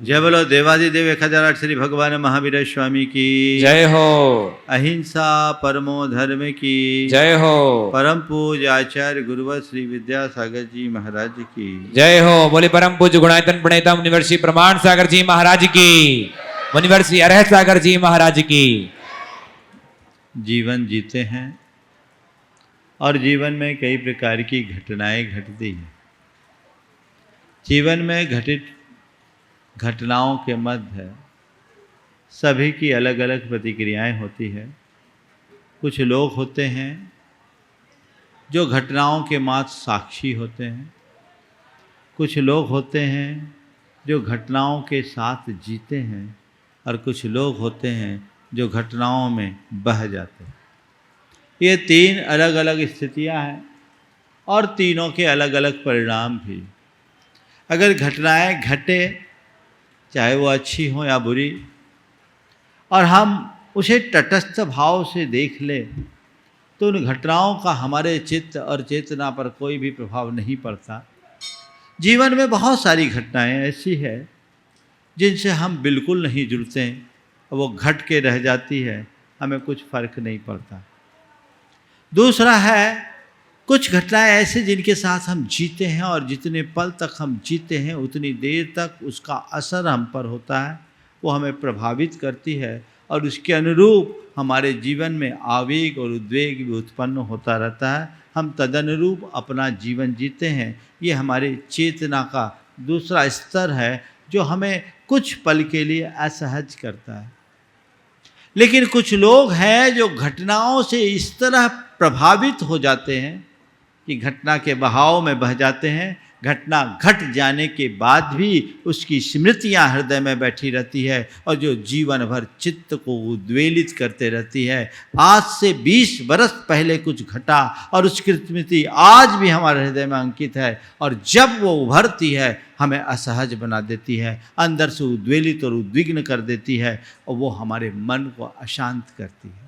जय बोलो देवादिदेव 1008 श्री भगवान महावीर स्वामी की जय हो। अहिंसा परमो धर्म की जय हो। परम पूज्य आचार्य गुरुवर श्री विद्यासागर जी महाराज की जय हो। बोले परम पूज्य गुणायतन प्रणेता मुनिवर्षी प्रमाण सागर जी महाराज की, मुनिवर्षी अरहत सागर जी महाराज की। जीवन जीते हैं और जीवन में कई प्रकार की घटनाएं घटती हैं। जीवन में घटित घटनाओं के मध्य सभी की अलग अलग प्रतिक्रियाएं होती है। कुछ लोग होते हैं जो घटनाओं के मात्र साक्षी होते हैं, कुछ लोग होते हैं जो घटनाओं के साथ जीते हैं, और कुछ लोग होते हैं जो घटनाओं में बह जाते हैं। ये तीन अलग अलग स्थितियां हैं और तीनों के अलग अलग परिणाम भी। अगर घटनाएं घटे, चाहे वो अच्छी हो या बुरी, और हम उसे तटस्थ भाव से देख लें, तो उन घटनाओं का हमारे चित्त और चेतना पर कोई भी प्रभाव नहीं पड़ता। जीवन में बहुत सारी घटनाएं ऐसी है जिनसे हम बिल्कुल नहीं जुड़ते हैं, वो घट के रह जाती है, हमें कुछ फर्क नहीं पड़ता। दूसरा है कुछ घटनाएं ऐसे जिनके साथ हम जीते हैं, और जितने पल तक हम जीते हैं उतनी देर तक उसका असर हम पर होता है, वो हमें प्रभावित करती है, और उसके अनुरूप हमारे जीवन में आवेग और उद्वेग भी उत्पन्न होता रहता है। हम तदनुरूप अपना जीवन जीते हैं। ये हमारे चेतना का दूसरा स्तर है जो हमें कुछ पल के लिए असहज करता है। लेकिन कुछ लोग हैं जो घटनाओं से इस तरह प्रभावित हो जाते हैं कि घटना के बहाव में बह जाते हैं। घटना घट जाने के बाद भी उसकी स्मृतियां हृदय में बैठी रहती है, और जो जीवन भर चित्त को उद्वेलित करते रहती है। आज से 20 बरस पहले कुछ घटा और उसकी स्मृति आज भी हमारे हृदय में अंकित है, और जब वो उभरती है हमें असहज बना देती है, अंदर से उद्वेलित और उद्विग्न कर देती है, और वो हमारे मन को अशांत करती है।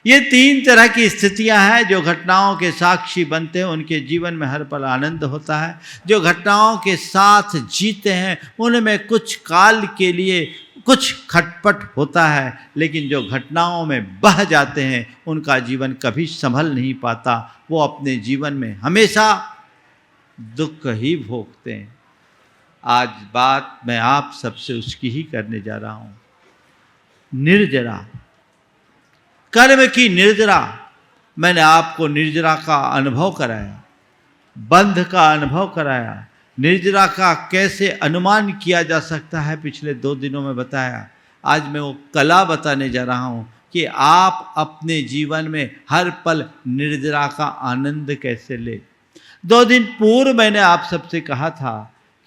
ये तीन तरह की स्थितियां हैं। जो घटनाओं के साक्षी बनते हैं उनके जीवन में हर पल आनंद होता है। जो घटनाओं के साथ जीते हैं उनमें कुछ काल के लिए कुछ खटपट होता है, लेकिन जो घटनाओं में बह जाते हैं उनका जीवन कभी संभल नहीं पाता। वो अपने जीवन में हमेशा दुख ही भोगते हैं। आज बात मैं आप सबसे उसकी ही करने जा रहा हूँ। निर्जरा, कर्म की निर्जरा। मैंने आपको निर्जरा का अनुभव कराया, बंध का अनुभव कराया। निर्जरा का कैसे अनुमान किया जा सकता है पिछले 2 दिनों में बताया। आज मैं वो कला बताने जा रहा हूँ कि आप अपने जीवन में हर पल निर्जरा का आनंद कैसे ले। 2 दिन पूर्व मैंने आप सबसे कहा था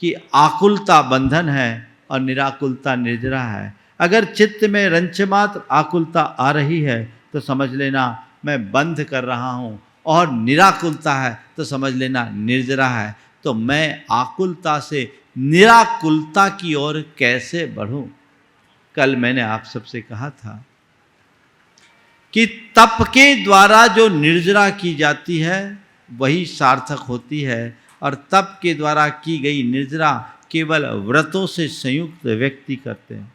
कि आकुलता बंधन है और निराकुलता निर्जरा है। अगर चित्त में रंचमात्र आकुलता आ रही है तो समझ लेना मैं बंध कर रहा हूँ, और निराकुलता है तो समझ लेना निर्जरा है। तो मैं आकुलता से निराकुलता की ओर कैसे बढ़ूं? कल मैंने आप सबसे कहा था कि तप के द्वारा जो निर्जरा की जाती है वही सार्थक होती है, और तप के द्वारा की गई निर्जरा केवल व्रतों से संयुक्त व्यक्ति करते हैं।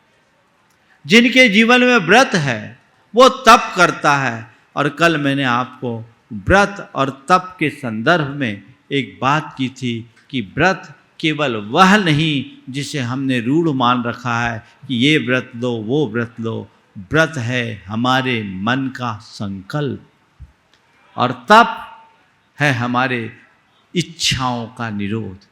जिनके जीवन में व्रत है वो तप करता है। और कल मैंने आपको व्रत और तप के संदर्भ में एक बात की थी कि व्रत केवल वह नहीं जिसे हमने रूढ़ मान रखा है कि ये व्रत लो वो व्रत लो। व्रत है हमारे मन का संकल्प, और तप है हमारे इच्छाओं का निरोध।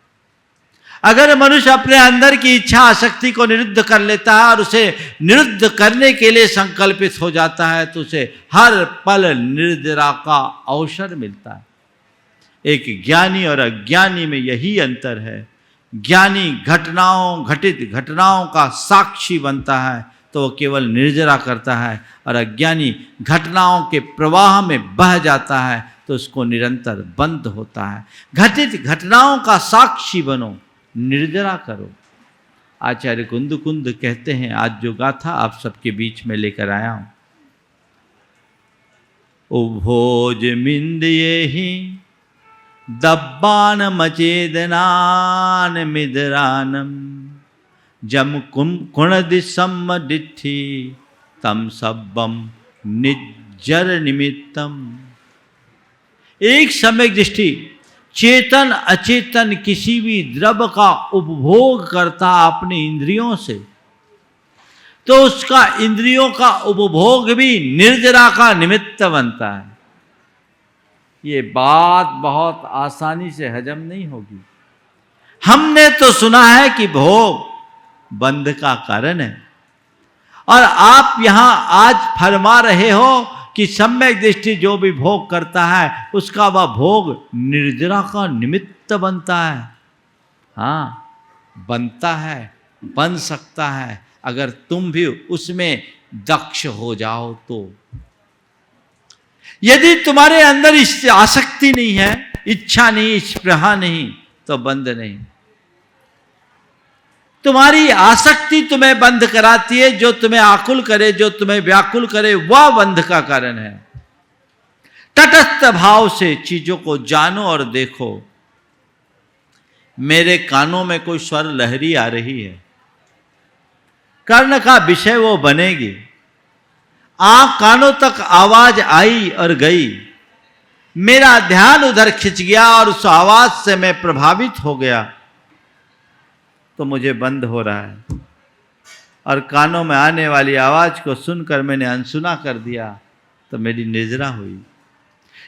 अगर मनुष्य अपने अंदर की इच्छा आसक्ति को निरुद्ध कर लेता है और उसे निरुद्ध करने के लिए संकल्पित हो जाता है तो उसे हर पल निर्जरा का अवसर मिलता है। एक ज्ञानी और अज्ञानी में यही अंतर है। ज्ञानी घटित घटनाओं का साक्षी बनता है तो वो केवल निर्जरा करता है, और अज्ञानी घटनाओं के प्रवाह में बह जाता है तो उसको निरंतर बंद होता है। घटित घटनाओं का साक्षी बनो, निर्जरा करो। आचार्य कुंद कहते हैं, आज जो गाथा आप सबके बीच में लेकर आया हूं, उभोज मिंद ये ही दब्बान मचेदनान मिदरानम जम कुणदिशम डिठी तम सब्बम निज्जर निमित्तम। एक सम्यक दृष्टि चेतन अचेतन किसी भी द्रव्य का उपभोग करता अपने इंद्रियों से, तो उसका इंद्रियों का उपभोग भी निर्जरा का निमित्त बनता है। ये बात बहुत आसानी से हजम नहीं होगी। हमने तो सुना है कि भोग बंध का कारण है, और आप यहां आज फरमा रहे हो कि सम्यक दृष्टि जो भी भोग करता है उसका वह भोग निर्जरा का निमित्त बनता है। हाँ, बनता है, बन सकता है, अगर तुम भी उसमें दक्ष हो जाओ तो। यदि तुम्हारे अंदर इस आसक्ति नहीं है, इच्छा नहीं, स्पृहा नहीं, तो बंद नहीं। तुम्हारी आसक्ति तुम्हें बंद कराती है, जो तुम्हें आकुल करे, जो तुम्हें व्याकुल करे, वह बंध का कारण है। तटस्थ भाव से चीजों को जानो और देखो। मेरे कानों में कोई स्वर लहरी आ रही है, कर्ण का विषय वो बनेगी। कानों तक आवाज आई और गई, मेरा ध्यान उधर खिंच गया और उस आवाज से मैं प्रभावित हो गया, तो मुझे बंद हो रहा है। और कानों में आने वाली आवाज को सुनकर मैंने अनसुना कर दिया, तो मेरी निजरा हुई।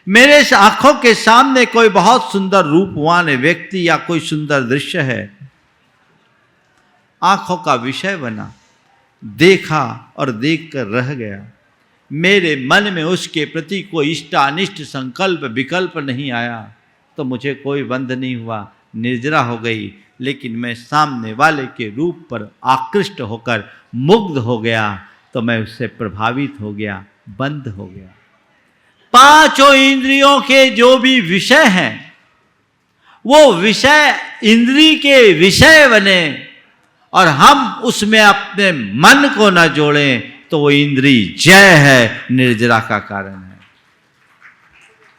मेरे आंखों के सामने कोई बहुत सुंदर रूपवान व्यक्ति या कोई सुंदर दृश्य है, आंखों का विषय बना, देखा और देखकर रह गया। मेरे मन में उसके प्रति कोई इष्टानिष्ट संकल्प विकल्प नहीं आया, तो मुझे कोई बंध नहीं हुआ, निर्जरा हो गई। लेकिन मैं सामने वाले के रूप पर आकृष्ट होकर मुग्ध हो गया, तो मैं उससे प्रभावित हो गया, बंद हो गया। पांचों इंद्रियों के जो भी विषय हैं, वो विषय इंद्री के विषय बने और हम उसमें अपने मन को न जोड़ें, तो वो इंद्री जय है, निर्जरा का कारण है।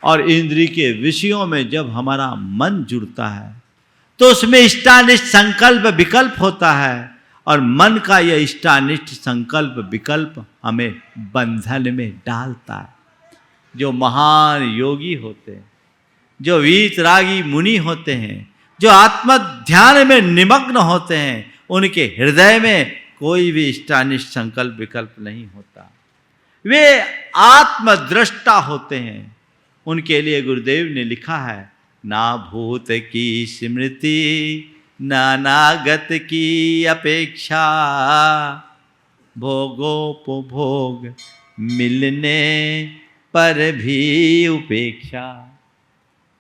और इंद्री के विषयों में जब हमारा मन जुड़ता है, तो उसमें इष्टानिष्ट संकल्प विकल्प होता है, और मन का यह इष्टानिष्ट संकल्प विकल्प हमें बंधन में डालता है। जो महान योगी होते हैं, जो वीतरागी मुनि होते हैं, जो आत्म ध्यान में निमग्न होते हैं, उनके हृदय में कोई भी इष्टानिष्ट संकल्प विकल्प नहीं होता। वे आत्मद्रष्टा होते हैं। उनके लिए गुरुदेव ने लिखा है, ना भूत की स्मृति, ना अनागत की अपेक्षा, भोगोपभोग मिलने पर भी उपेक्षा।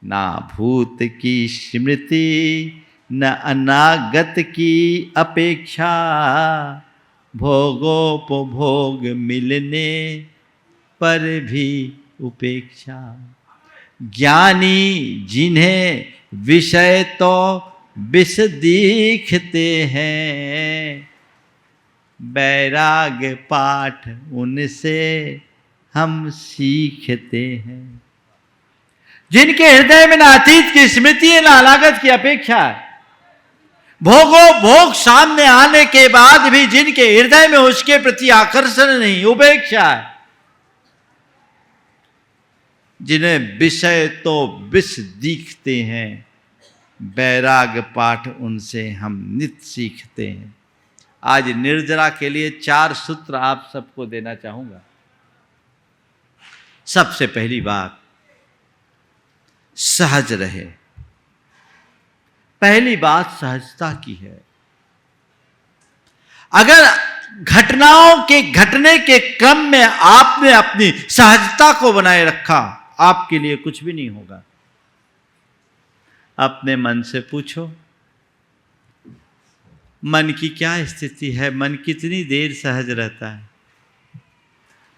ना भूत की स्मृति, न अनागत की अपेक्षा, भोगोपभोग मिलने पर भी उपेक्षा। ज्ञानी जिन्हें विषय तो विष दिखते हैं, वैराग्य पाठ उनसे हम सीखते हैं। जिनके हृदय में ना अतीत की स्मृति है, ना अनागत की अपेक्षा है, भोग सामने आने के बाद भी जिनके हृदय में उसके प्रति आकर्षण नहीं, उपेक्षा है, जिन्हें विषय तो विष दिखते हैं, वैराग्य पाठ उनसे हम नित्य सीखते हैं। आज निर्जरा के लिए 4 सूत्र आप सबको देना चाहूंगा। सबसे पहली बात, सहज रहे। पहली बात सहजता की है। अगर घटनाओं के घटने के क्रम में आपने अपनी सहजता को बनाए रखा, आपके लिए कुछ भी नहीं होगा। अपने मन से पूछो, मन की क्या स्थिति है, मन कितनी देर सहज रहता है।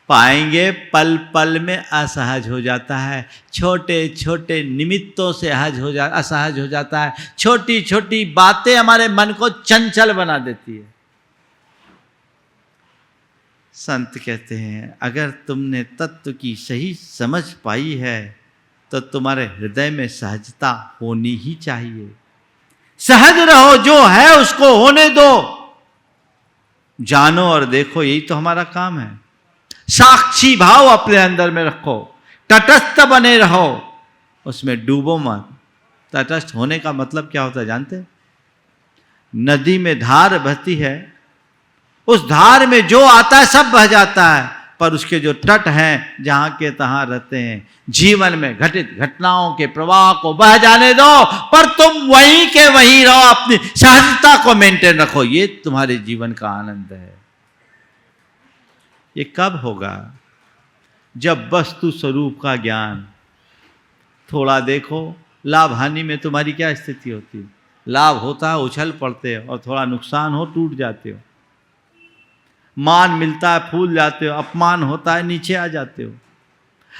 पाएंगे पल पल में असहज हो जाता है, छोटे छोटे निमित्तों से असहज हो जाता है, छोटी छोटी बातें हमारे मन को चंचल बना देती है। संत कहते हैं, अगर तुमने तत्व की सही समझ पाई है, तो तुम्हारे हृदय में सहजता होनी ही चाहिए। सहज रहो, जो है उसको होने दो, जानो और देखो, यही तो हमारा काम है। साक्षी भाव अपने अंदर में रखो, तटस्थ बने रहो, उसमें डूबो मत। तटस्थ होने का मतलब क्या होता है जानते? नदी में धार बहती है, उस धार में जो आता है सब बह जाता है, पर उसके जो तट हैं जहां के तहां रहते हैं। जीवन में घटित घटनाओं के प्रवाह को बह जाने दो, पर तुम वहीं के वहीं रहो, अपनी सहजता को मेंटेन रखो। ये तुम्हारे जीवन का आनंद है। ये कब होगा? जब वस्तु स्वरूप का ज्ञान। थोड़ा देखो, लाभ हानि में तुम्हारी क्या स्थिति होती है? लाभ होता है उछल पड़ते हो, और थोड़ा नुकसान हो टूट जाते हो। मान मिलता है फूल जाते हो, अपमान होता है नीचे आ जाते हो।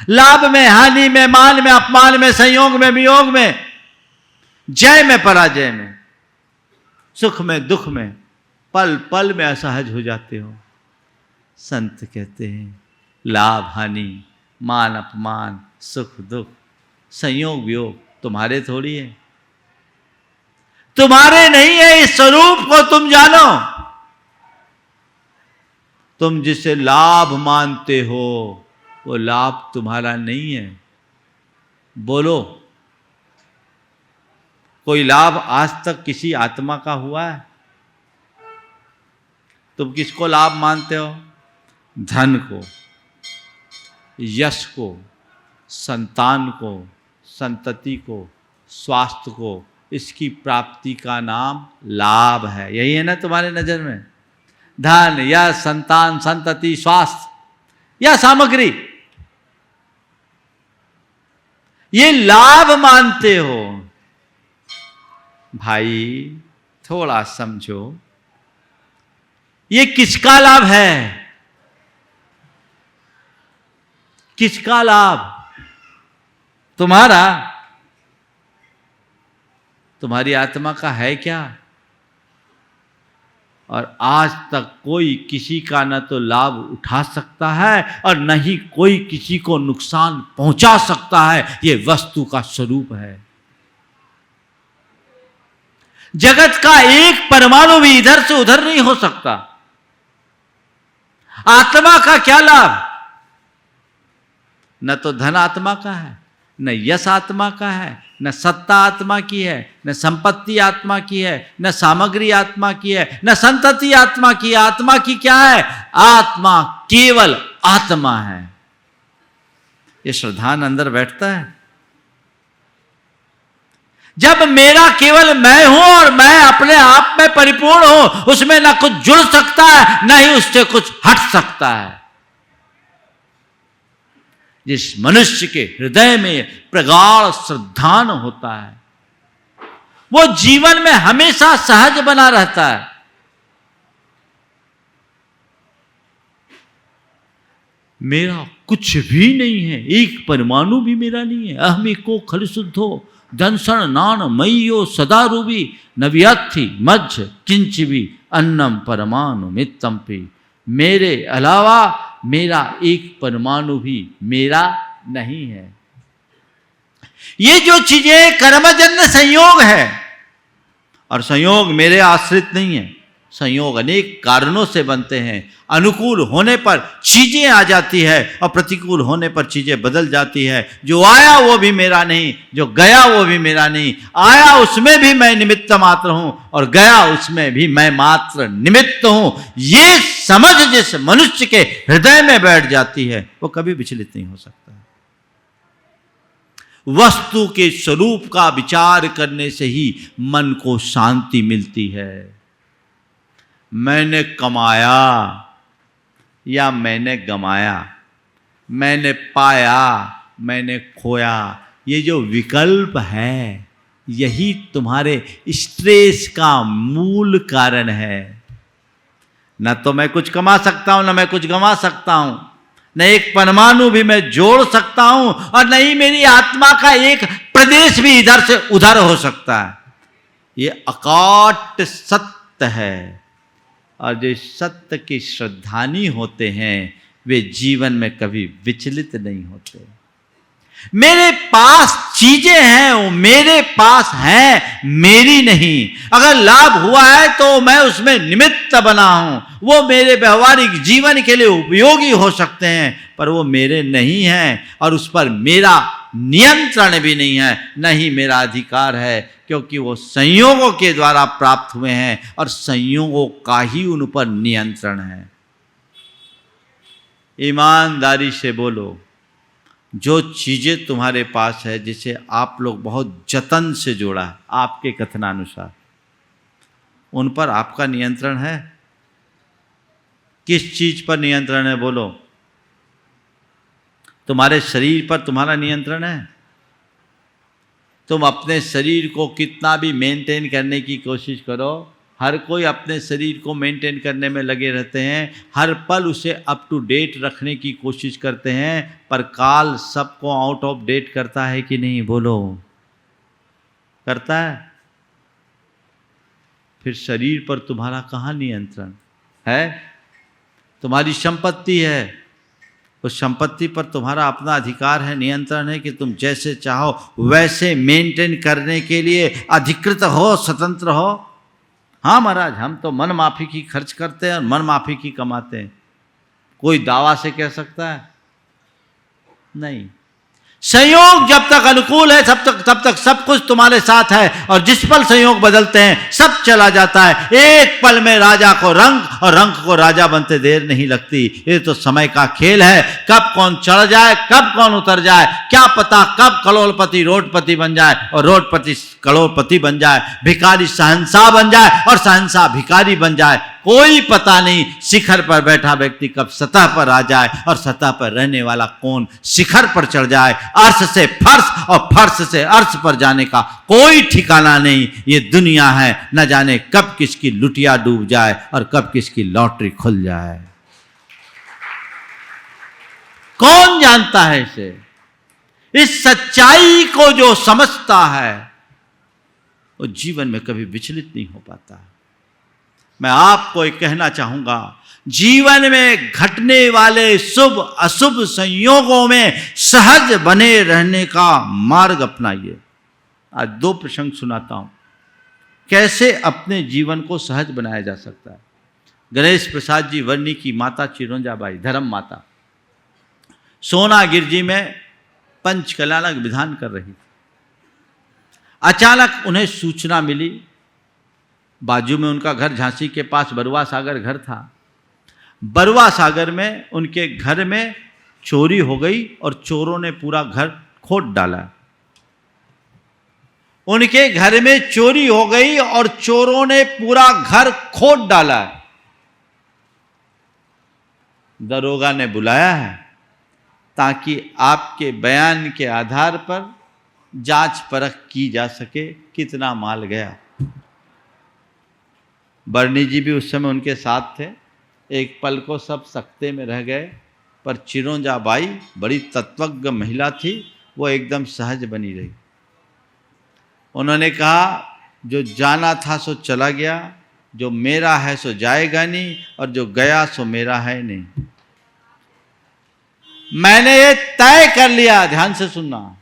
लाभ में, हानि में, मान में, अपमान में, संयोग में, वियोग में, जय में, पराजय में, सुख में, दुख में, पल पल में असहज हो जाते हो। संत कहते हैं लाभ हानि, मान अपमान, सुख दुख, संयोग वियोग तुम्हारे थोड़ी है, तुम्हारे नहीं है। इस स्वरूप को तुम जानो। तुम जिसे लाभ मानते हो वो लाभ तुम्हारा नहीं है। बोलो, कोई लाभ आज तक किसी आत्मा का हुआ है? तुम किसको लाभ मानते हो? धन को, यश को, संतान को, संतति को, स्वास्थ्य को, इसकी प्राप्ति का नाम लाभ है। यही है ना तुम्हारे नजर में? धन या संतान, संतति, स्वास्थ्य या सामग्री, ये लाभ मानते हो। भाई थोड़ा समझो, ये किसका लाभ है? किसका लाभ? तुम्हारा? तुम्हारी आत्मा का है क्या? और आज तक कोई किसी का न तो लाभ उठा सकता है और न ही कोई किसी को नुकसान पहुंचा सकता है। ये वस्तु का स्वरूप है। जगत का एक परमाणु भी इधर से उधर नहीं हो सकता। आत्मा का क्या लाभ? न तो धन आत्मा का है, न यश आत्मा का है, न सत्ता आत्मा की है, न संपत्ति आत्मा की है, न सामग्री आत्मा की है, न संतति आत्मा की। आत्मा की क्या है? आत्मा केवल आत्मा है। ये श्रद्धान अंदर बैठता है। जब मेरा केवल मैं हूं और मैं अपने आप में परिपूर्ण हूं, उसमें न कुछ जुड़ सकता है न ही उससे कुछ हट सकता है। जिस मनुष्य के हृदय में प्रगाढ़ श्रद्धान होता है, वो जीवन में हमेशा सहज बना रहता है। मेरा कुछ भी नहीं है, एक परमाणु भी मेरा नहीं है। अहमिको खल शुद्धो दंसन नान मय्यो सदा रूबी नव्याथी मज्ज किंच भी अन्नम परमाणु मित्तम्पि। मेरे अलावा मेरा एक परमाणु भी मेरा नहीं है। ये जो चीजें कर्मजन्य संयोग है, और संयोग मेरे आश्रित नहीं है। संयोग अनेक कारणों से बनते हैं। अनुकूल होने पर चीजें आ जाती है और प्रतिकूल होने पर चीजें बदल जाती है। जो आया वो भी मेरा नहीं, जो गया वो भी मेरा नहीं। आया उसमें भी मैं निमित्त मात्र हूं और गया उसमें भी मैं मात्र निमित्त हूं। ये समझ जिस मनुष्य के हृदय में बैठ जाती है वो कभी विचलित नहीं हो सकता। वस्तु के स्वरूप का विचार करने से ही मन को शांति मिलती है। मैंने कमाया या मैंने गमाया, मैंने पाया, मैंने खोया, ये जो विकल्प है यही तुम्हारे स्ट्रेस का मूल कारण है। न तो मैं कुछ कमा सकता हूं, न मैं कुछ गंवा सकता हूं, न एक परमाणु भी मैं जोड़ सकता हूं, और न ही मेरी आत्मा का एक प्रदेश भी इधर से उधर हो सकता है। ये अकाट सत्य है। और जो सत्य के श्रद्धानी होते हैं वे जीवन में कभी विचलित नहीं होते। मेरे पास चीजें हैं, वो मेरे पास हैं, मेरी नहीं। अगर लाभ हुआ है तो मैं उसमें निमित्त बना हूं, वो मेरे व्यवहारिक जीवन के लिए उपयोगी हो सकते हैं, पर वो मेरे नहीं हैं और उस पर मेरा नियंत्रण भी नहीं है, न ही मेरा अधिकार है, क्योंकि वो संयोगों के द्वारा प्राप्त हुए हैं और संयोगों का ही उन पर नियंत्रण है। ईमानदारी से बोलो, जो चीजें तुम्हारे पास है, जिसे आप लोग बहुत जतन से जोड़ा है आपके कथनानुसार, उन पर आपका नियंत्रण है? किस चीज पर नियंत्रण है बोलो? तुम्हारे शरीर पर तुम्हारा नियंत्रण है? तुम अपने शरीर को कितना भी मेंटेन करने की कोशिश करो, हर कोई अपने शरीर को मेंटेन करने में लगे रहते हैं, हर पल उसे अप टू डेट रखने की कोशिश करते हैं, पर काल सबको आउट ऑफ डेट करता है कि नहीं बोलो? करता है। फिर शरीर पर तुम्हारा कहाँ नियंत्रण है? तुम्हारी संपत्ति है, उस संपत्ति पर तुम्हारा अपना अधिकार है, नियंत्रण है कि तुम जैसे चाहो वैसे मेंटेन करने के लिए अधिकृत हो, स्वतंत्र हो। हाँ महाराज, हम तो मन माफी की खर्च करते हैं और मन माफी की कमाते हैं, कोई दावा से कह सकता है? नहीं। संयोग जब तक अनुकूल है तब तक सब कुछ तुम्हारे साथ है, और जिस पल संयोग बदलते हैं सब चला जाता है। एक पल में राजा को रंक और रंक को राजा बनते देर नहीं लगती। ये तो समय का खेल है, कब कौन चढ़ जाए कब कौन उतर जाए, क्या पता कब करोड़पति रोडपति बन जाए और रोडपति करोड़पति बन जाए, भिखारी शहंशाह बन जाए और शहंशाह भिखारी बन जाए, कोई पता नहीं। शिखर पर बैठा व्यक्ति कब सतह पर आ जाए और सतह पर रहने वाला कौन शिखर पर चढ़ जाए। अर्श से फर्श और फर्श से अर्श पर जाने का कोई ठिकाना नहीं। ये दुनिया है, न जाने कब किसकी लुटिया डूब जाए और कब किसकी लॉटरी खुल जाए, कौन जानता है इसे? इस सच्चाई को जो समझता है वो जीवन में कभी विचलित नहीं हो पाता। मैं आपको एक कहना चाहूंगा, जीवन में घटने वाले शुभ अशुभ संयोगों में सहज बने रहने का मार्ग अपनाइए। आज दो प्रसंग सुनाता हूं, कैसे अपने जीवन को सहज बनाया जा सकता है। गणेश प्रसाद जी वर्णी की माता चिरंजाबाई, धर्म माता, सोनागिर जी में पंचकल्याणक विधान कर रही थी। अचानक उन्हें सूचना मिली, बाजू में उनका घर झांसी के पास बरुआ सागर घर था, बरुआ सागर में उनके घर में चोरी हो गई और चोरों ने पूरा घर खोद डाला। उनके घर में चोरी हो गई और चोरों ने पूरा घर खोद डाला। दरोगा ने बुलाया है ताकि आपके बयान के आधार पर जांच परख की जा सके कितना माल गया। बर्नी जी भी उस समय उनके साथ थे। एक पल को सब सकते में रह गए, पर चिरंजाबाई बड़ी तत्वज्ञ महिला थी, वो एकदम सहज बनी रही। उन्होंने कहा, जो जाना था सो चला गया, जो मेरा है सो जाएगा नहीं, और जो गया सो मेरा है नहीं। मैंने ये तय कर लिया, ध्यान से सुनना,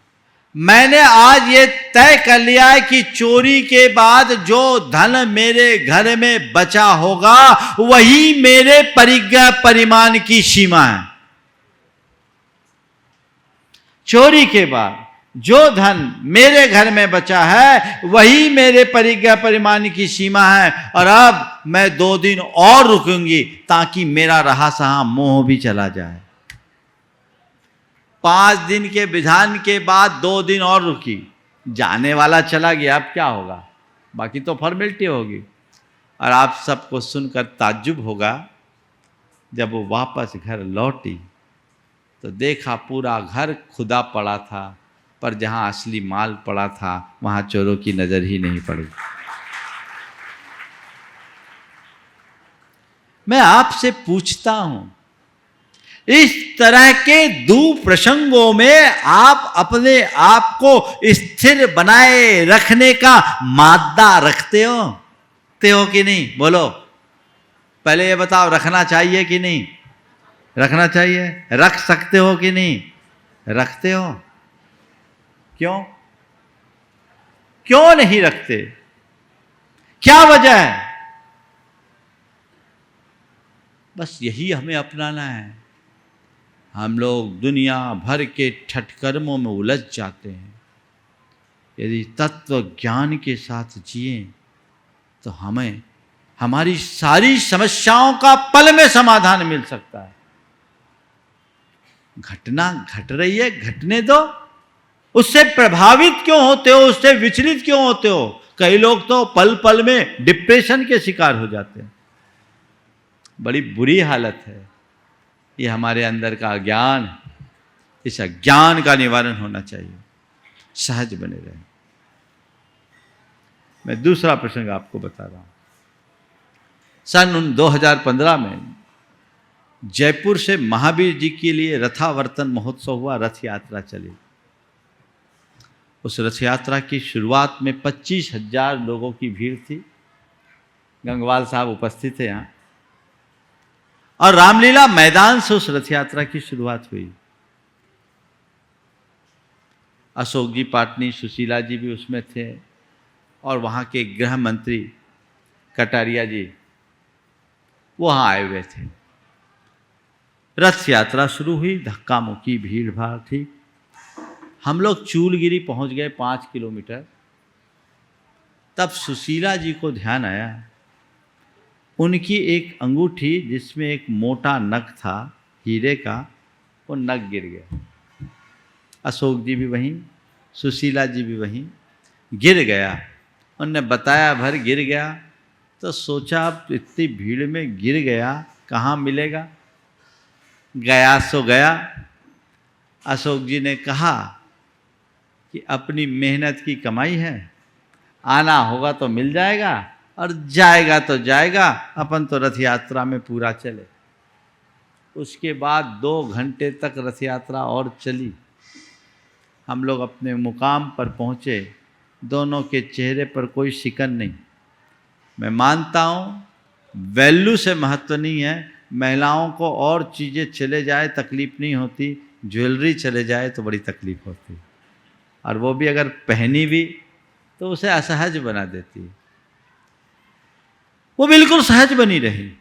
मैंने आज ये तय कर लिया है कि चोरी के बाद जो धन मेरे घर में बचा होगा वही मेरे परिज्ञा परिमाण की सीमा है। चोरी के बाद जो धन मेरे घर में बचा है वही मेरे परिज्ञा परिमाण की सीमा है। और अब मैं 2 दिन और रुकूंगी ताकि मेरा रहा सहा मोह भी चला जाए। 5 दिन के विधान के बाद 2 दिन और रुकी, जाने वाला चला गया, अब क्या होगा, बाकी तो फॉर्मेलिटी होगी। और आप सबको सुनकर ताज्जुब होगा, जब वो वापस घर लौटी तो देखा पूरा घर खुदा पड़ा था, पर जहां असली माल पड़ा था वहां चोरों की नजर ही नहीं पड़ी। मैं आपसे पूछता हूं, इस तरह के दुप्रसंगों में आप अपने आप को स्थिर बनाए रखने का मादा रखते हो कि नहीं? बोलो, पहले ये बताओ, रखना चाहिए कि नहीं? रखना चाहिए। रख सकते हो कि नहीं? रखते हो। क्यों नहीं रखते? क्या वजह है? बस यही हमें अपनाना है। हम लोग दुनिया भर के ठटकर्मों में उलझ जाते हैं। यदि तत्व ज्ञान के साथ जिए तो हमें हमारी सारी समस्याओं का पल में समाधान मिल सकता है। घटना घट रही है, घटने दो। उससे प्रभावित क्यों होते हो? उससे विचलित क्यों होते हो? कई लोग तो पल पल में डिप्रेशन के शिकार हो जाते हैं। बड़ी बुरी हालत है। ये हमारे अंदर का अज्ञान, इस अज्ञान का निवारण होना चाहिए। सहज बने रहे। मैं दूसरा प्रसंग आपको बता रहा हूं। सन 2015 में जयपुर से महावीर जी के लिए रथावर्तन महोत्सव हुआ, रथ यात्रा चली। उस रथ यात्रा की शुरुआत में 25,000 लोगों की भीड़ थी। गंगवाल साहब उपस्थित थे यहाँ। और रामलीला मैदान से उस रथ यात्रा की शुरुआत हुई। अशोक जी पाटनी, सुशीला जी भी उसमें थे, और वहाँ के गृह मंत्री कटारिया जी वहाँ आए हुए थे। रथ यात्रा शुरू हुई, धक्का मुक्की, भीड़ भाड़ थी। हम लोग चूलगिरी पहुँच गए 5 किलोमीटर। तब सुशीला जी को ध्यान आया, उनकी एक अंगूठी जिसमें एक मोटा नग था हीरे का, वो नग गिर गया। अशोक जी भी वहीं, सुशीला जी भी वहीं, गिर गया। उनने बताया भर गिर गया। तो सोचा अब इतनी भीड़ में गिर गया, कहाँ मिलेगा? गया सो गया। अशोक जी ने कहा कि अपनी मेहनत की कमाई है, आना होगा तो मिल जाएगा और जाएगा तो जाएगा, अपन तो रथ यात्रा में पूरा चले। उसके बाद 2 घंटे तक रथ यात्रा और चली। हम लोग अपने मुकाम पर पहुँचे। दोनों के चेहरे पर कोई शिकन नहीं। मैं मानता हूँ वैल्यू से महत्व नहीं है। महिलाओं को और चीज़ें चले जाए तकलीफ़ नहीं होती, ज्वेलरी चले जाए तो बड़ी तकलीफ़ होती, और वो भी अगर पहनी भी तो उसे असहज बना देती है। वो बिल्कुल सहज बनी रही।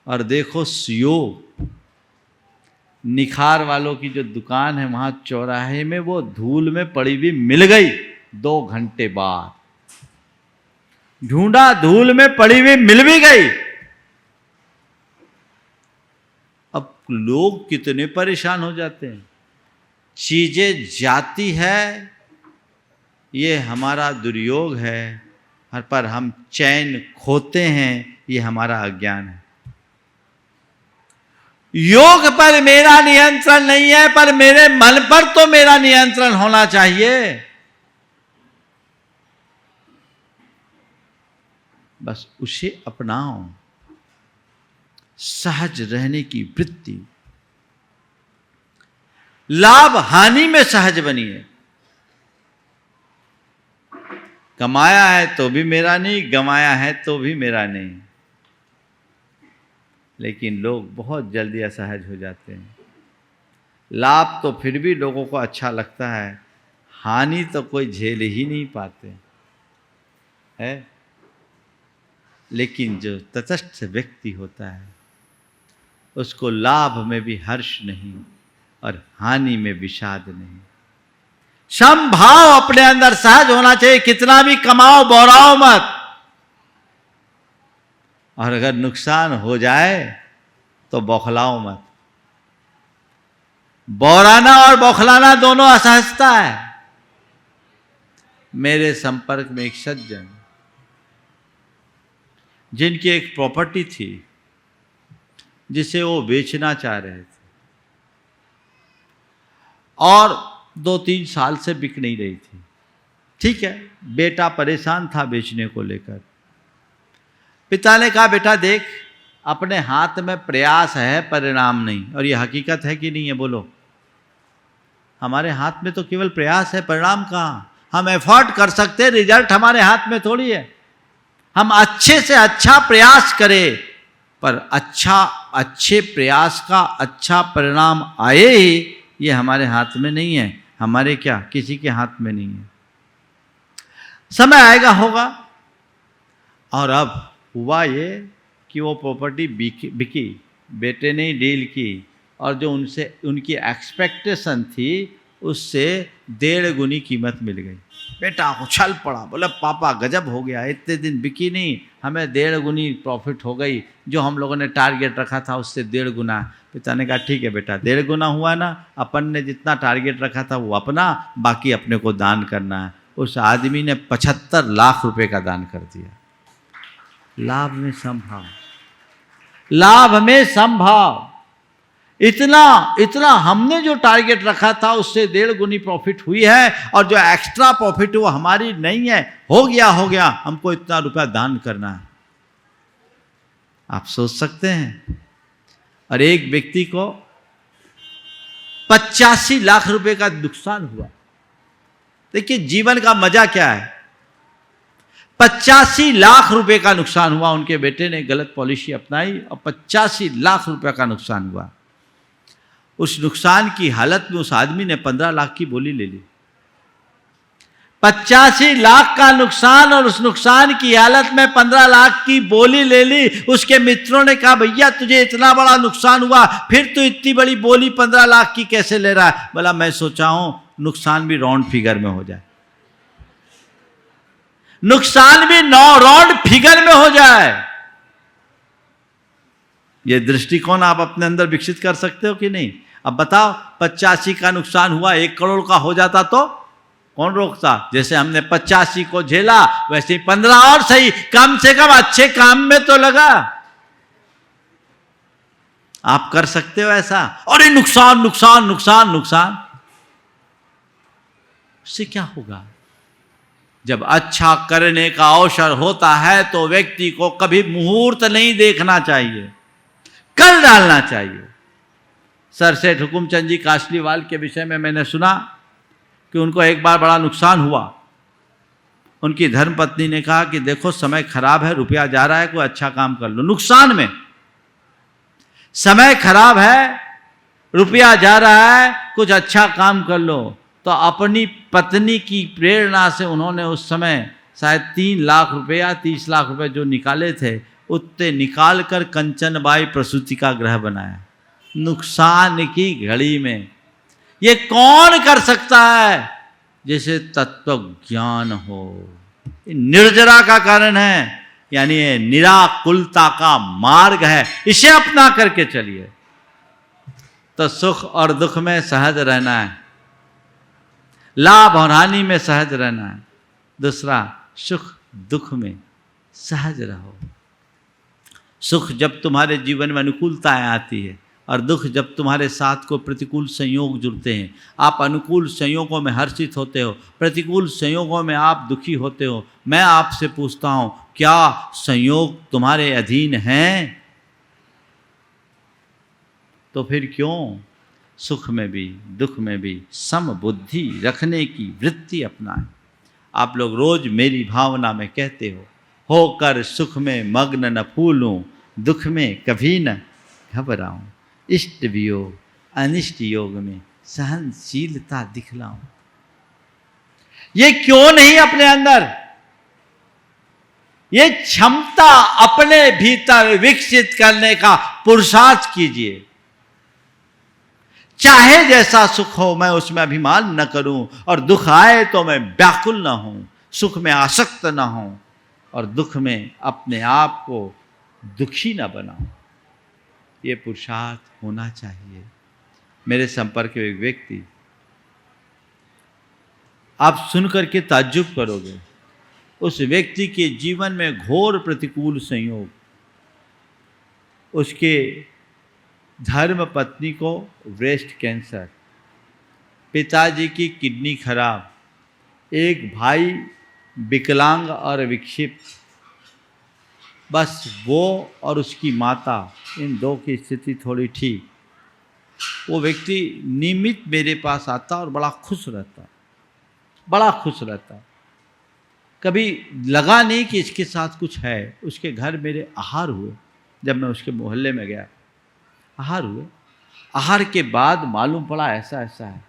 और देखो सियो निखार वालों की जो दुकान है वहाँ चौराहे में, वो धूल में पड़ी हुई मिल गई 2 घंटे बाद। ढूंढा, धूल में पड़ी हुई मिल भी गई। अब लोग कितने परेशान हो जाते हैं। चीजें जाती है, ये हमारा दुर्योग है, पर हम चैन खोते हैं, ये हमारा अज्ञान है। योग पर मेरा नियंत्रण नहीं है, पर मेरे मन पर तो मेरा नियंत्रण होना चाहिए। बस उसे अपनाओ। सहज रहने की वृत्ति, लाभ हानि में सहज बनिए। कमाया है तो भी मेरा नहीं, गंवाया है तो भी मेरा नहीं। लेकिन लोग बहुत जल्दी असहज हो जाते हैं। लाभ तो फिर भी लोगों को अच्छा लगता है, हानि तो कोई झेल ही नहीं पाते है। लेकिन जो तटस्थ व्यक्ति होता है उसको लाभ में भी हर्ष नहीं और हानि में विषाद नहीं। समभाव अपने अंदर सहज होना चाहिए। कितना भी कमाओ, बौराओ मत। और अगर नुकसान हो जाए तो बौखलाओ मत। बौराना और बौखलाना दोनों असहजता है। मेरे संपर्क में एक सज्जन, जिनकी एक प्रॉपर्टी थी जिसे वो बेचना चाह रहे थे, और 2-3 साल से बिक नहीं रही थी। ठीक है, बेटा परेशान था बेचने को लेकर। पिता ने कहा, बेटा देख, अपने हाथ में प्रयास है, परिणाम नहीं। और ये हकीकत है कि नहीं है? बोलो। हमारे हाथ में तो केवल प्रयास है, परिणाम कहाँ? हम एफर्ट कर सकते हैं, रिजल्ट हमारे हाथ में थोड़ी है। हम अच्छे से अच्छा प्रयास करें, पर अच्छे प्रयास का अच्छा परिणाम आए ही, ये हमारे हाथ में नहीं है। हमारे क्या, किसी के हाथ में नहीं है। समय आएगा होगा। और अब हुआ ये कि वो प्रॉपर्टी बिकी, बेटे ने डील की, और जो उनसे उनकी एक्सपेक्टेशन थी उससे 1.5 गुनी कीमत मिल गई। बेटा उछल पड़ा, बोला पापा गजब हो गया, इतने दिन बिकी नहीं, हमें 1.5 गुनी प्रॉफिट हो गई, जो हम लोगों ने टारगेट रखा था उससे 1.5 गुना। पिता ने कहा ठीक है बेटा, 1.5 गुना हुआ ना, अपन ने जितना टारगेट रखा था वो अपना, बाकी अपने को दान करना है। उस आदमी ने 75 लाख रुपए का दान कर दिया। लाभ में संभाव, लाभ में संभाव। इतना हमने जो टारगेट रखा था उससे 1.5 गुनी प्रॉफिट हुई है, और जो एक्स्ट्रा प्रॉफिट वो हमारी नहीं है, हो गया, हमको इतना रुपया दान करना है। आप सोच सकते हैं। और एक व्यक्ति को 85 लाख रुपए का नुकसान हुआ। देखिए जीवन का मजा क्या है। 85 लाख रुपए का नुकसान हुआ, उनके बेटे ने गलत पॉलिसी अपनाई और 85 लाख रुपए का नुकसान हुआ। उस नुकसान की हालत में उस आदमी ने 15 लाख की बोली ले ली। 85 लाख का नुकसान, और उस नुकसान की हालत में 15 लाख की बोली ले ली। उसके मित्रों ने कहा भैया तुझे इतना बड़ा नुकसान हुआ, फिर तू इतनी बड़ी बोली 15 लाख की कैसे ले रहा है? बोला मैं सोचा हूं नुकसान भी राउंड फिगर में हो जाए, नुकसान भी राउंड फिगर में हो जाए। यह दृष्टिकोण आप अपने अंदर विकसित कर सकते हो कि नहीं? अब बताओ 85 का नुकसान हुआ, 1 करोड़ का हो जाता तो कौन रोकता? जैसे हमने 85 को झेला वैसे ही 15 और सही, कम से कम अच्छे काम में तो लगा। आप कर सकते हो ऐसा? और ये नुकसान नुकसान नुकसान नुकसान, उससे क्या होगा? जब अच्छा करने का अवसर होता है तो व्यक्ति को कभी मुहूर्त नहीं देखना चाहिए, कर डालना चाहिए। सर सेठ हुकुमचंद जी कासलीवाल के विषय में मैंने सुना कि उनको एक बार बड़ा नुकसान हुआ। उनकी धर्मपत्नी ने कहा कि देखो समय खराब है, रुपया जा रहा है, कोई अच्छा काम कर लो। नुकसान में समय खराब है, रुपया जा रहा है, कुछ अच्छा काम कर लो। तो अपनी पत्नी की प्रेरणा से उन्होंने उस समय शायद 3 लाख रुपए या 30 लाख रुपए जो निकाले थे, उतने निकाल कर कंचनबाई प्रसूति का गृह बनाया। नुकसान की घड़ी में ये कौन कर सकता है? जैसे तत्व ज्ञान हो। निर्जरा का कारण है, यानी ये निराकुलता का मार्ग है, इसे अपना करके चलिए तो सुख और दुख में सहज रहना है, लाभ और हानि में सहज रहना है। दूसरा, सुख दुख में सहज रहो। सुख जब तुम्हारे जीवन में अनुकूलताएं आती है, और दुख जब तुम्हारे साथ को प्रतिकूल संयोग जुड़ते हैं। आप अनुकूल संयोगों में हर्षित होते हो, प्रतिकूल संयोगों में आप दुखी होते हो। मैं आपसे पूछता हूं, क्या संयोग तुम्हारे अधीन हैं? तो फिर क्यों सुख में भी दुख में भी समबुद्धि रखने की वृत्ति अपनाएं। आप लोग रोज मेरी भावना में कहते हो, होकर सुख में मग्न न फूलूं, दुख में कभी न घबराऊं, इष्ट वियोग अनिष्ट योग में सहनशीलता दिखलाऊं। ये क्यों नहीं अपने अंदर ये क्षमता अपने भीतर विकसित करने का पुरुषार्थ कीजिए। चाहे जैसा सुख हो मैं उसमें अभिमान न करूं, और दुख आए तो मैं व्याकुल न हूं, सुख में आसक्त न हूं, और दुख में अपने आप को दुखी न बनाऊं। ये पुरुषार्थ होना चाहिए। मेरे संपर्क में एक व्यक्ति, आप सुनकर के ताज्जुब करोगे, उस व्यक्ति के जीवन में घोर प्रतिकूल संयोग, उसके धर्म पत्नी को ब्रेस्ट कैंसर, पिताजी की किडनी खराब, एक भाई विकलांग और विक्षिप्त, बस वो और उसकी माता, इन दो की स्थिति थोड़ी ठीक। वो व्यक्ति नियमित मेरे पास आता और बड़ा खुश रहता, बड़ा खुश रहता। कभी लगा नहीं कि इसके साथ कुछ है। उसके घर मेरे आहार हुए, जब मैं उसके मोहल्ले में गया, आहार हुए। आहार के बाद मालूम पड़ा ऐसा ऐसा है।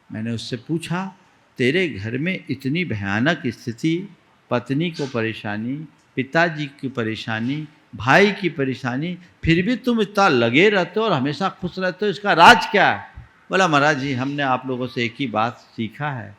मैंने उससे पूछा, तेरे घर में इतनी भयानक स्थिति, पत्नी को परेशानी, पिताजी की परेशानी, भाई की परेशानी, फिर भी तुम इतना लगे रहते हो और हमेशा खुश रहते हो, इसका राज क्या है? बोला, महाराज जी, हमने आप लोगों से एक ही बात सीखा है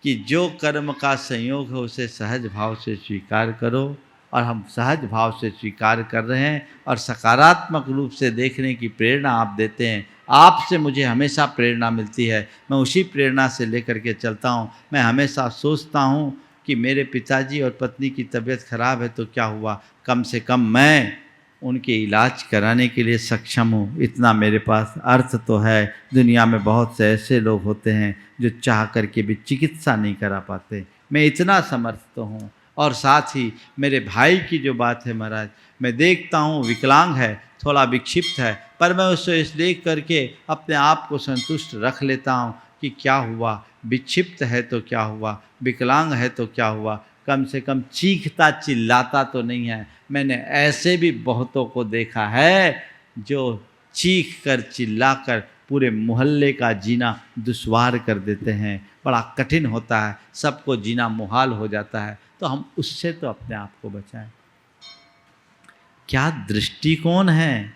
कि जो कर्म का संयोग है उसे सहज भाव से स्वीकार करो, और हम सहज भाव से स्वीकार कर रहे हैं और सकारात्मक रूप से देखने की प्रेरणा आप देते हैं। आपसे मुझे हमेशा प्रेरणा मिलती है, मैं उसी प्रेरणा से लेकर के चलता हूँ। मैं हमेशा सोचता हूँ कि मेरे पिताजी और पत्नी की तबीयत खराब है तो क्या हुआ, कम से कम मैं उनके इलाज कराने के लिए सक्षम हूँ, इतना मेरे पास अर्थ तो है। दुनिया में बहुत से ऐसे लोग होते हैं जो चाह करके भी चिकित्सा नहीं करा पाते, मैं इतना समर्थ तो हूँ। और साथ ही मेरे भाई की जो बात है महाराज, मैं देखता हूँ विकलांग है, थोड़ा विक्षिप्त है, पर मैं उससे इस देख करके अपने आप को संतुष्ट रख लेता हूँ कि क्या हुआ, विक्षिप्त है तो क्या हुआ, विकलांग है तो क्या हुआ, कम से कम चीखता चिल्लाता तो नहीं है। मैंने ऐसे भी बहुतों को देखा है जो चीख कर चिल्ला कर पूरे मोहल्ले का जीना दुश्वार कर देते हैं, बड़ा कठिन होता है, सबको जीना मुहाल हो जाता है। तो हम उससे तो अपने आप को बचाएं। क्या दृष्टिकोण है?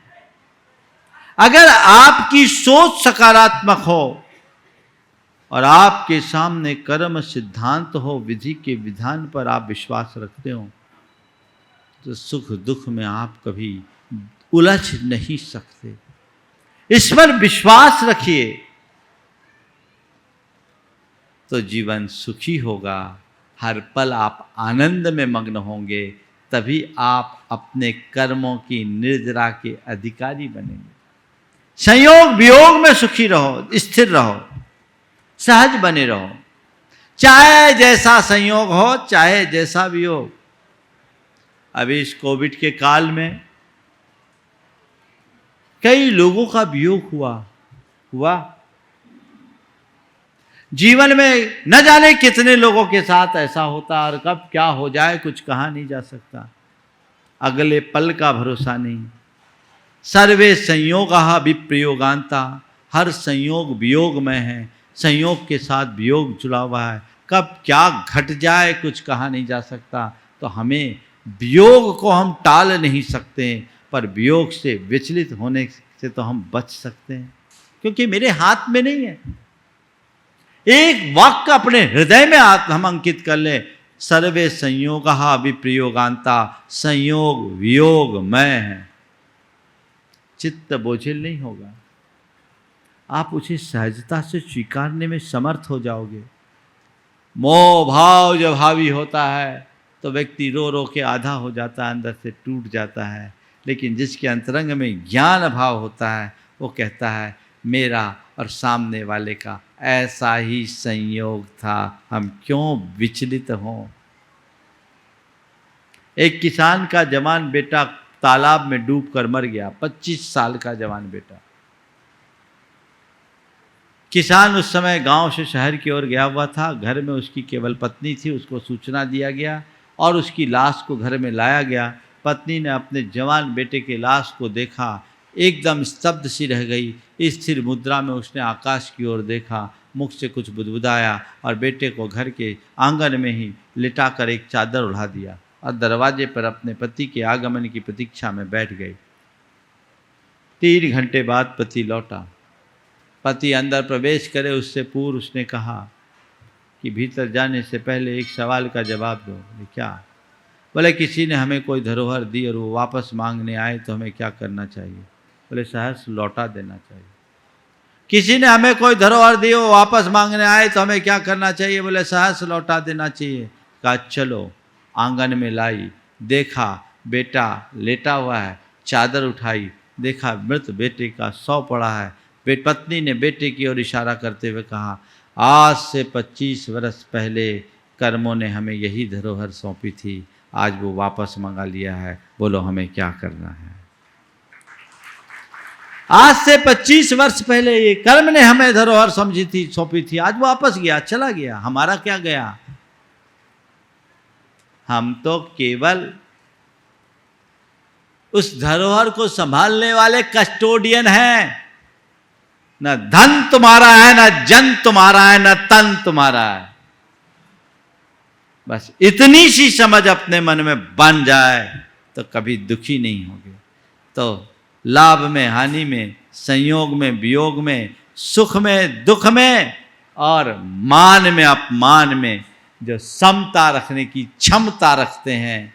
अगर आपकी सोच सकारात्मक हो और आपके सामने कर्म सिद्धांत हो, विधि के विधान पर आप विश्वास रखते हो, तो सुख दुख में आप कभी उलझ नहीं सकते। इस पर विश्वास रखिए तो जीवन सुखी होगा, हर पल आप आनंद में मग्न होंगे, तभी आप अपने कर्मों की निर्जरा के अधिकारी बनेंगे। संयोग वियोग में सुखी रहो, स्थिर रहो, सहज बने रहो, चाहे जैसा संयोग हो, चाहे जैसा वियोग। अभी इस कोविड के काल में कई लोगों का वियोग हुआ। जीवन में न जाने कितने लोगों के साथ ऐसा होता और कब क्या हो जाए कुछ कहा नहीं जा सकता। अगले पल का भरोसा नहीं। सर्वे संयोगाः विप्रयोगान्ता, हर संयोग वियोग में है, संयोग के साथ वियोग जुड़ा हुआ है, कब क्या घट जाए कुछ कहा नहीं जा सकता। तो हमें वियोग को हम टाल नहीं सकते, पर वियोग से विचलित होने से तो हम बच सकते हैं, क्योंकि मेरे हाथ में नहीं है। एक वाक्य अपने हृदय में हम अंकित कर लें, सर्वे संयोगाः विप्रयोगान्ता, संयोग वियोग में है, चित्त बोझिल नहीं होगा। आप उसे सहजता से स्वीकारने में समर्थ हो जाओगे। मोह भाव जब हावी होता है तो व्यक्ति रो रो के आधा हो जाता है, अंदर से टूट जाता है। लेकिन जिसके अंतरंग में ज्ञान भाव होता है वो कहता है मेरा और सामने वाले का ऐसा ही संयोग था, हम क्यों विचलित हों। एक किसान का जवान बेटा तालाब में डूबकर मर गया, 25 साल का जवान बेटा। किसान उस समय गांव से शहर की ओर गया हुआ था, घर में उसकी केवल पत्नी थी, उसको सूचना दिया गया और उसकी लाश को घर में लाया गया। पत्नी ने अपने जवान बेटे के लाश को देखा, एकदम स्तब्ध सी रह गई। स्थिर मुद्रा में उसने आकाश की ओर देखा, मुख से कुछ बुदबुदाया और बेटे को घर के आंगन में ही लिटाकर एक चादर उड़ा दिया और दरवाजे पर अपने पति के आगमन की प्रतीक्षा में बैठ गई। 3 घंटे बाद पति लौटा। पति अंदर प्रवेश करे उससे पूर्व उसने कहा कि भीतर जाने से पहले एक सवाल का जवाब दो। क्या? बोले किसी ने हमें कोई धरोहर दी और वो वापस मांगने आए तो हमें क्या करना चाहिए? बोले सहर्ष लौटा देना चाहिए। किसी ने हमें कोई धरोहर दी, वो वापस मांगने आए तो हमें क्या करना चाहिए? बोले सहर्ष लौटा देना चाहिए। कहा चलो। आंगन में लाई, देखा बेटा लेटा हुआ है, चादर उठाई, देखा मृत बेटे का शव पड़ा है। पत्नी ने बेटे की ओर इशारा करते हुए कहा आज से 25 वर्ष पहले कर्मों ने हमें यही धरोहर सौंपी थी, आज वो वापस मंगा लिया है, बोलो हमें क्या करना है। आज से 25 वर्ष पहले ये कर्म ने हमें धरोहर समझी थी, सौंपी थी, आज वापस गया, चला गया, हमारा क्या गया। हम तो केवल उस धरोहर को संभालने वाले कस्टोडियन हैं। न धन तुम्हारा है, न जन तुम्हारा है, न तन तुम्हारा है। बस इतनी सी समझ अपने मन में बन जाए तो कभी दुखी नहीं होगे। तो लाभ में, हानि में, संयोग में, वियोग में, सुख में, दुख में और मान में, अपमान में जो समता रखने की क्षमता रखते हैं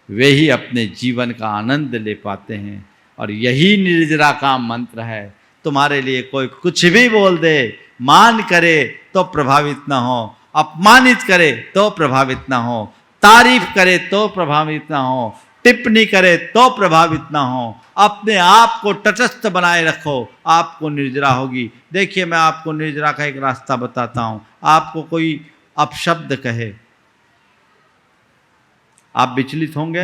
वे ही अपने जीवन का आनंद ले पाते हैं। और यही निर्जरा का मंत्र है। तुम्हारे लिए कोई कुछ भी बोल दे, मान करे तो प्रभावित ना हो, अपमानित करे तो प्रभावित ना हो, तारीफ करे तो प्रभावित ना हो, टिप्पणी करे तो प्रभावित ना हो। अपने आप को तटस्थ बनाए रखो, आपको निर्जरा होगी। देखिए, मैं आपको निर्जरा का एक रास्ता बताता हूं। आपको कोई अपशब्द कहे, आप विचलित होंगे?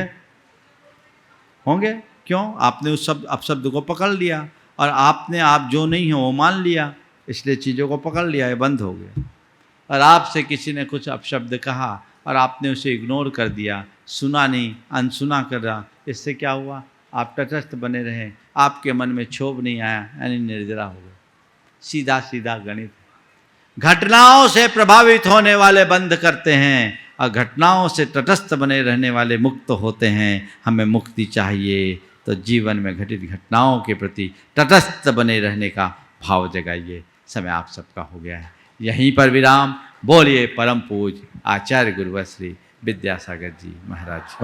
होंगे? क्यों? आपने उस अपशब्द को पकड़ लिया और आपने आप जो नहीं है वो मान लिया, इसलिए चीज़ों को पकड़ लिया, ये बंद हो गए। और आपसे किसी ने कुछ अपशब्द कहा और आपने उसे इग्नोर कर दिया, सुना नहीं, अनसुना कर रहा, इससे क्या हुआ? आप तटस्थ बने रहे, आपके मन में क्षोभ नहीं आया, यानी निर्जरा हो गए। सीधा सीधा गणित। घटनाओं से प्रभावित होने वाले बंद करते हैं और घटनाओं से तटस्थ बने रहने वाले मुक्त होते हैं। हमें मुक्ति चाहिए तो जीवन में घटित घटनाओं के प्रति तटस्थ बने रहने का भाव जगाइए। समय आप सबका हो गया है, यहीं पर विराम। बोलिए परम पूज्य आचार्य गुरुवर श्री विद्यासागर जी महाराज।